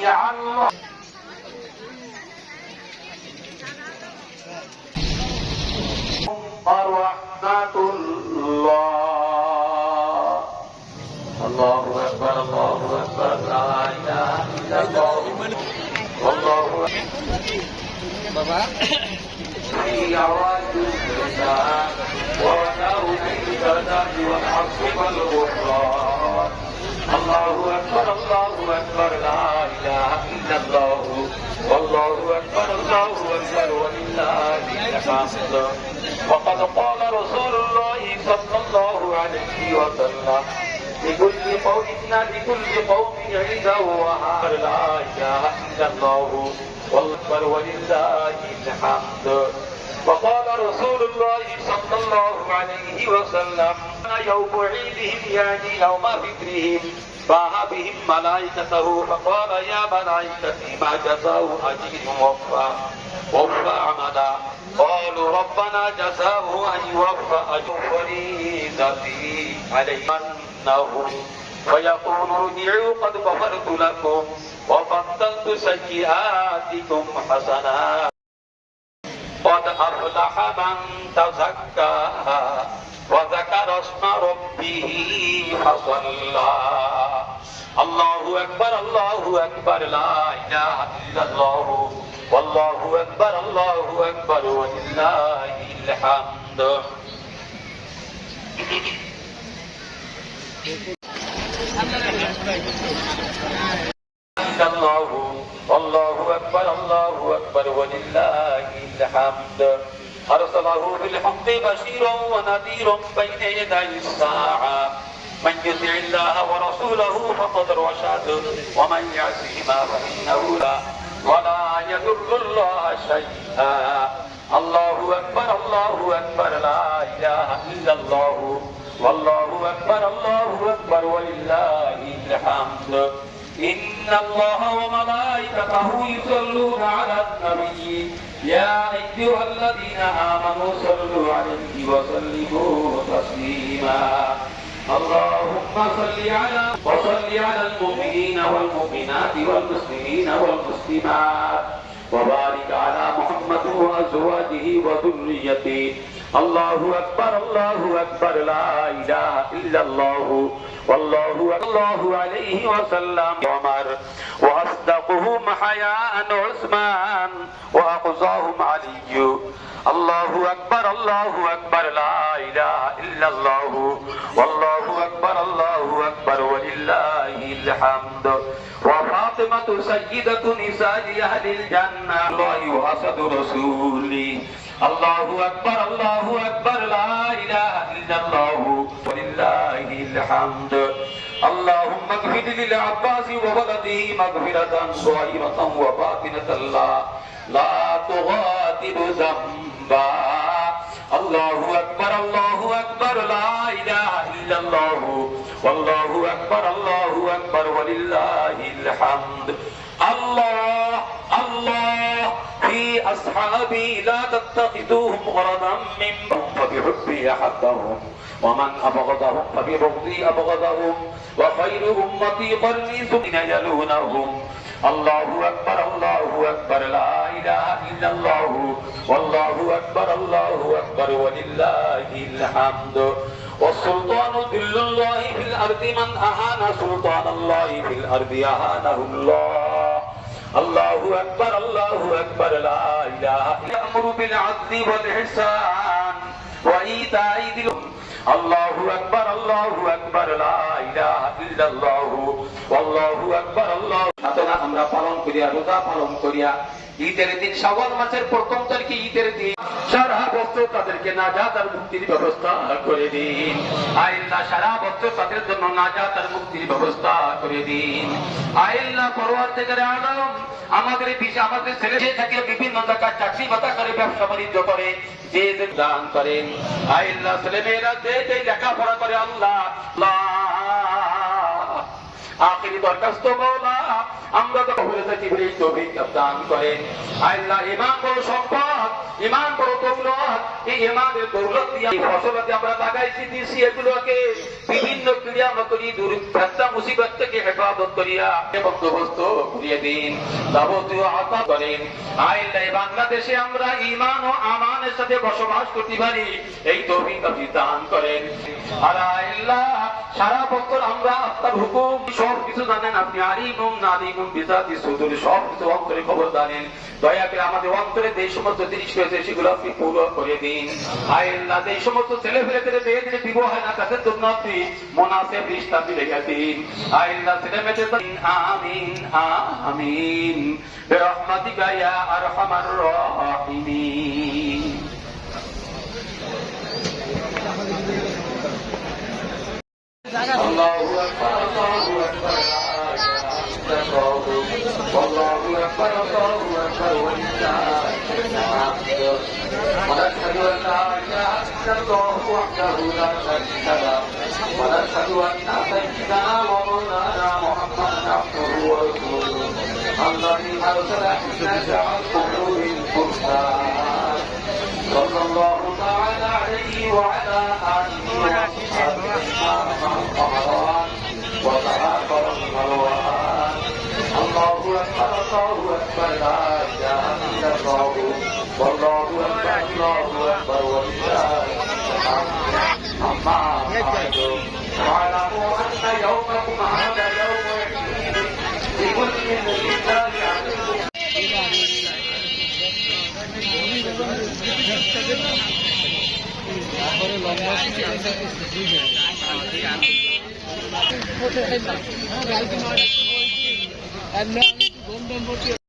اجعل ورحمة الله. الله أكبر الله أكبر لا إله إلا الله والله أكبر. في أوائل الإسلام ونار الجنة والحق والغفران. الله أكبر الله أكبر لا إله إلا الله والله أكبر الله أكبر ولله الحمد. وقد قال رسول الله صلى الله عليه وسلم لكل قوم عيدا وهار لا إله إلا الله والله ولله الحمد. وقال رسول الله صلى الله عليه وسلم يوم عيدهم يعني يوم فطرهم باع بهم ملائكته فقال يا ملائكتي ما جزاء أجرهم وفى عملا قالوا ربنا جزاؤه أن يوفى أجر فريضتي عليهم أنهم فيقول ارجعوا قد غفرت لكم وبطلت سيئاتكم حسنات قد أفلح من تزكى وذكر اسم ربه فصلى. الله أكبر الله أكبر لا إله إلا الله والله أكبر الله أكبر ولله الحمد. الله والله أكبر الله أكبر ولله الحمد. أرسله بالحق بشيرا ونذيرا بين يدي الساعة من يطع الله ورسوله فقد رشد ومن يعصهما فإنه ولا يضر الله شيئا. الله أكبر الله أكبر لا إله إلا الله والله أكبر الله أكبر ولله الحمد. إن الله وملائكته يصلون على النبي يا أيها الذين آمنوا صلوا عليه وسلموا تسليما. اللهم صل على المؤمنين والمؤمنات والمسلمين والمسلمات وبارك على محمد وأزواجه وذريته. الله أكبر الله أكبر لا إله إلا الله والله الله عليه وسلم. عمر وأصدقهم حياء عثمان وأقصاهم علي. الله أكبر الله أكبر لا إله إلا الله والله أكبر الله أكبر ولله الحمد. وفاطمة سيدة نساء أهل الجنة الله وأسد رسولي. الله أكبر الله أكبر لا إله إلا الله ولله الحمد. اللهم اغفر للعباس وولده مغفرة ظاهرة وباطنة لا تغادر ذنبا. الله أكبر الله أكبر لا إله إلا الله والله أكبر الله أكبر ولله الحمد. الله الله في أصحابي لا تتخذوهم غرضا منهم فبحبي أحبهم ومن أبغضهم فببغضي أبغضهم وخير أمتي قرني ثم يلونهم. الله أكبر الله أكبر لا إله إلا الله والله أكبر الله أكبر ولله الحمد. والسلطان ذل الله في الأرض من أهان سلطان الله في الأرض أهانه الله. الله أكبر الله أكبر لا إله إلا الله. يأمر بالعدل والإحسان وإيتاء ذي القربى. الله أكبر الله أكبر لا إله إلا الله والله أكبر الله. আমরা পালন করিয়া রোজা পালন করিয়া ঈদের দিন শাওয়াল মাসের প্রথম তারিখে ঈদের দিন সারা বছর তাদেরকে নাজাত আর মুক্তির ব্যবস্থা করে দিন। আল্লাহ সারা বছর তাদের জন্য নাজাত আর মুক্তির ব্যবস্থা করে দিন। আল্লাহ পরওয়ারদিগারে আলম আমাদের ছেলে থেকে বিভিন্ন জায়গায় চাকরি বাতা করে ব্যবসা বাণিজ্য করে যে দান করেন। আল্লাহ ছেলেমেয়েরা যে লেখাপড়া করে আল্লাহ আখিরি দরখাস্ত মাওলা, আমরা তো ভুলে থাকি, এই তৌফিক দান করেন। আল্লাহ ঈমান বড় সম্পদ, ঈমান বড় দৌলত, এই ঈমানের দৌলত দিয়ে ফসলতে আমরা লাগাইছি দিয়েছি, এগুলোকে বিভিন্ন ক্রিয়া করি দুর্ঘটনা মুসিবত থেকে হেফাজত করিয়া বন্দোবস্ত করিয়ে দিন, যাবতীয় আতা করেন। আল্লাহ বাংলাদেশে আমরা ঈমান ও আমানের সাথে বসবাস করতে পারি, এই তৌফিক আপনি দান করেন। আর আল্লাহ সারা বছর আমরা আপনার হুকুম সব কিছু জানেন, আপনি আলিমুম নালিমুম বিজাতি সুদূর, সব কিছু অন্তরে খবর জানেন। দয়া করে আমাদের অন্তরে যে সমস্ত জিনিস রয়েছে সেগুলো আপনি পুরো করে দিন। আল্লাহ এই সমস্ত ছেলে ফেলেদের মেয়ে দিলে বিবাহ হয় না, তাদের জন্য আপনি মুনাসিব রিশতা দিলে দিন। আল্লাহ ছেলে মেয়েদের আমিন আমিন বিরহমাতিকা ইয়া আরহামার রাহিমিন। আল্লাহু আকবার আল্লাহু আকবার والله أكبر الله أكبر ولله الحمد ونشهد أن لا إله إلا الله وحده لا شريك له ونشهد أن سيدنا ومولانا محمدا عبده ورسوله الذي أرسل بالنجاة القرآن صلى الله تعالى عليه وعلى آله وصحبه القمران وتآخر المروان. الله أكبر الله أكبر لا إله إلا الله والله أكبر الله أكبر ولله الحمد. أما بعد واعلموا أن يومكم هذا يوم عيد لكل لله عليكم.